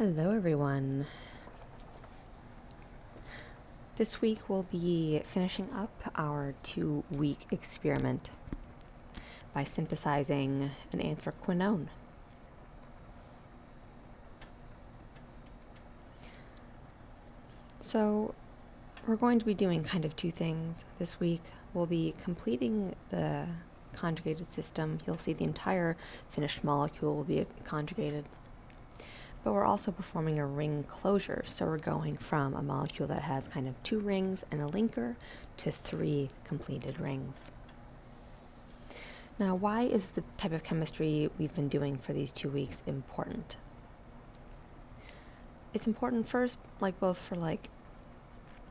Hello everyone. This week we'll be finishing up our 2-week experiment by synthesizing an anthraquinone. So we're going to be doing kind of two things this week. We'll be completing the conjugated system. You'll see the entire finished molecule will be conjugated. But we're also performing a ring closure, so we're going from a molecule that has kind of 2 rings and a linker to 3 completed rings. Now, why is the type of chemistry we've been doing for these 2 weeks important? It's important first, both for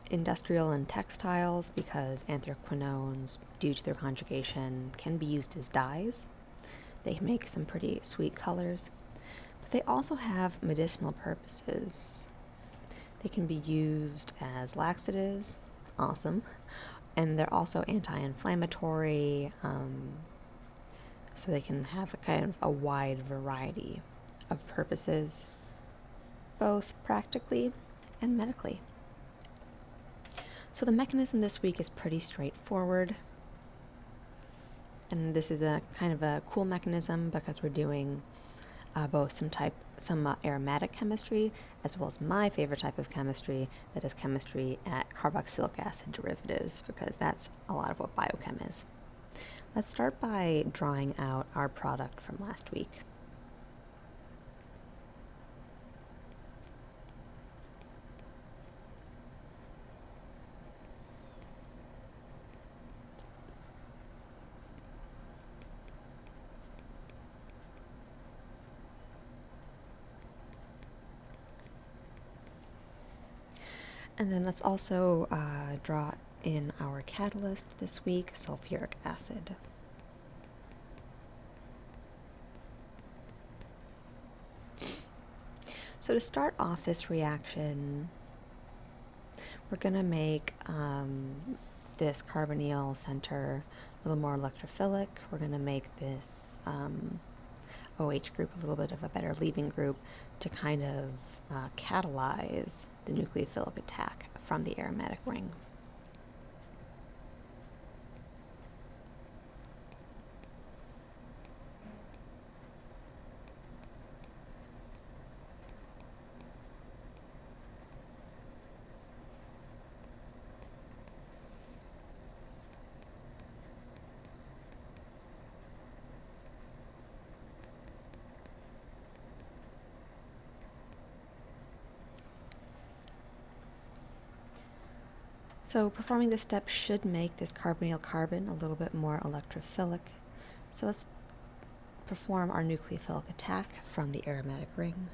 industrial and textiles, because anthraquinones, due to their conjugation, can be used as dyes. They make some pretty sweet colors. They also have medicinal purposes. They can be used as laxatives, awesome, and they're also anti-inflammatory, so they can have a wide variety of purposes, both practically and medically. So the mechanism this week is pretty straightforward, and this is a kind of a cool mechanism because we're doing both some aromatic chemistry, as well as my favorite type of chemistry, that is chemistry at carboxylic acid derivatives, because that's a lot of what biochem is. Let's start by drawing out our product from last week. And then let's also draw in our catalyst this week, sulfuric acid. So to start off this reaction, we're going to make this carbonyl center a little more electrophilic. We're going to make this OH group a little bit of a better leaving group to kind of catalyze the nucleophilic attack from the aromatic ring. So performing this step should make this carbonyl carbon a little bit more electrophilic. So let's perform our nucleophilic attack from the aromatic ring.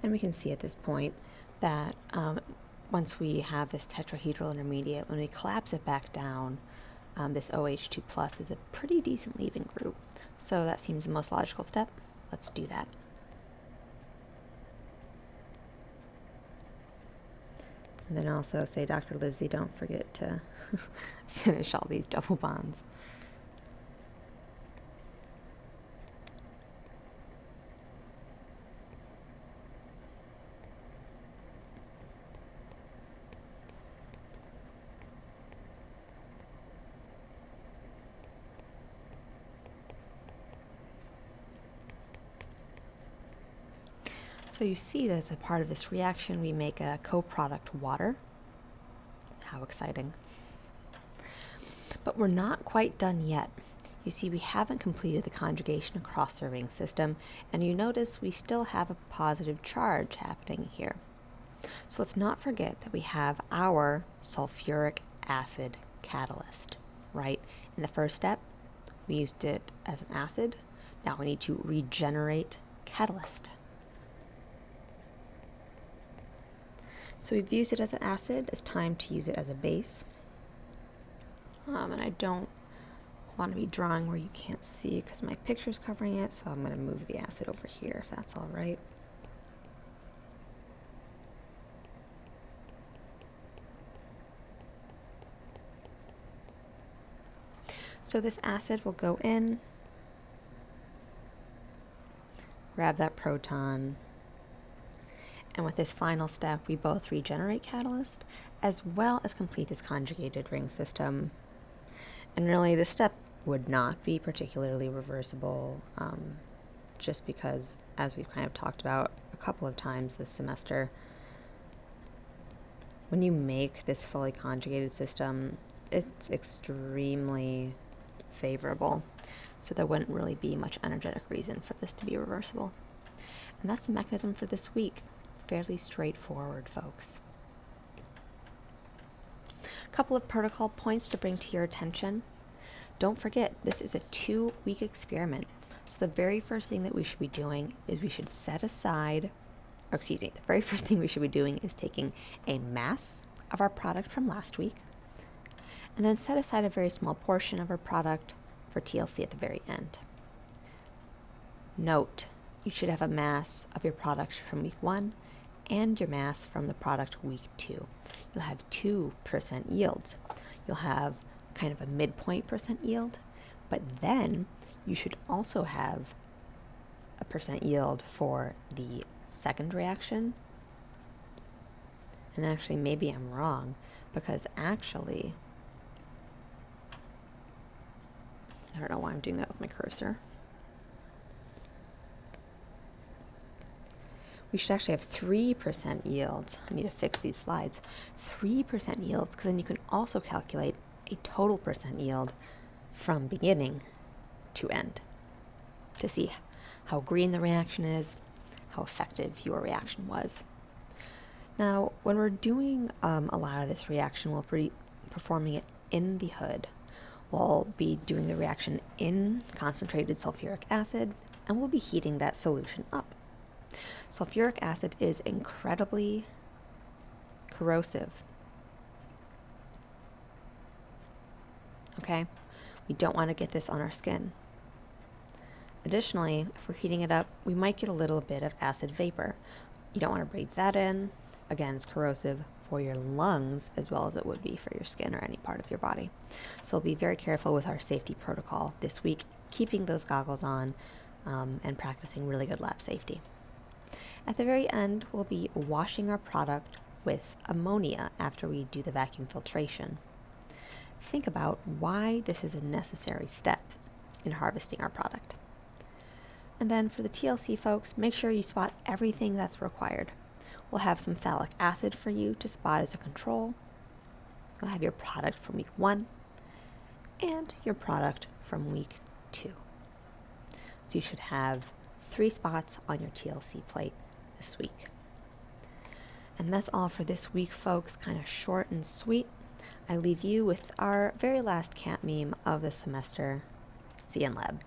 And we can see at this point that once we have this tetrahedral intermediate, when we collapse it back down, this OH2 plus is a pretty decent leaving group. So that seems the most logical step. Let's do that. And then also say, Dr. Livesey, don't forget to finish all these double bonds. So you see that as a part of this reaction, we make a co-product water. How exciting. But we're not quite done yet. You see, we haven't completed the conjugation across the ring system, and you notice we still have a positive charge happening here. So let's not forget that we have our sulfuric acid catalyst, right? In the first step, we used it as an acid. Now we need to regenerate catalyst. So we've used it as an acid. It's time to use it as a base. And I don't want to be drawing where you can't see because my picture's covering it, so I'm going to move the acid over here if that's all right. So this acid will go in, grab that proton, and with this final step, we both regenerate catalyst as well as complete this conjugated ring system. And really, this step would not be particularly reversible, just because, as we've kind of talked about a couple of times this semester, when you make this fully conjugated system, it's extremely favorable. So there wouldn't really be much energetic reason for this to be reversible. And that's the mechanism for this week. Fairly straightforward, folks. A couple of protocol points to bring to your attention. Don't forget, this is a 2-week experiment. So the very first thing that we should be doing is we should set aside, the very first thing we should be doing is taking a mass of our product from last week, and then set aside a very small portion of our product for TLC at the very end. Note, you should have a mass of your product from week 1 and your mass from the product week 2. You'll have 2% yields. You'll have kind of a midpoint percent yield, but then you should also have a percent yield for the second reaction. And actually, maybe I'm wrong, because actually, I don't know why I'm doing that with my cursor. We should actually have 3% yields. I need to fix these slides. 3% yields, because then you can also calculate a total percent yield from beginning to end to see how green the reaction is, how effective your reaction was. Now, when we're doing a lot of this reaction, we'll be performing it in the hood. We'll be doing the reaction in concentrated sulfuric acid, and we'll be heating that solution up. Sulfuric acid is incredibly corrosive. Okay? We don't want to get this on our skin. Additionally, if we're heating it up, we might get a little bit of acid vapor. You don't want to breathe that in. Again, it's corrosive for your lungs as well as it would be for your skin or any part of your body. So we'll be very careful with our safety protocol this week, keeping those goggles on and practicing really good lab safety. At the very end, we'll be washing our product with ammonia after we do the vacuum filtration. Think about why this is a necessary step in harvesting our product. And then for the TLC folks, make sure you spot everything that's required. We'll have some phthalic acid for you to spot as a control. You'll have your product from week 1 and your product from week 2. So you should have 3 spots on your TLC plate this week. And that's all for this week, folks. Kind of short and sweet. I leave you with our very last cat meme of the semester. See you in lab.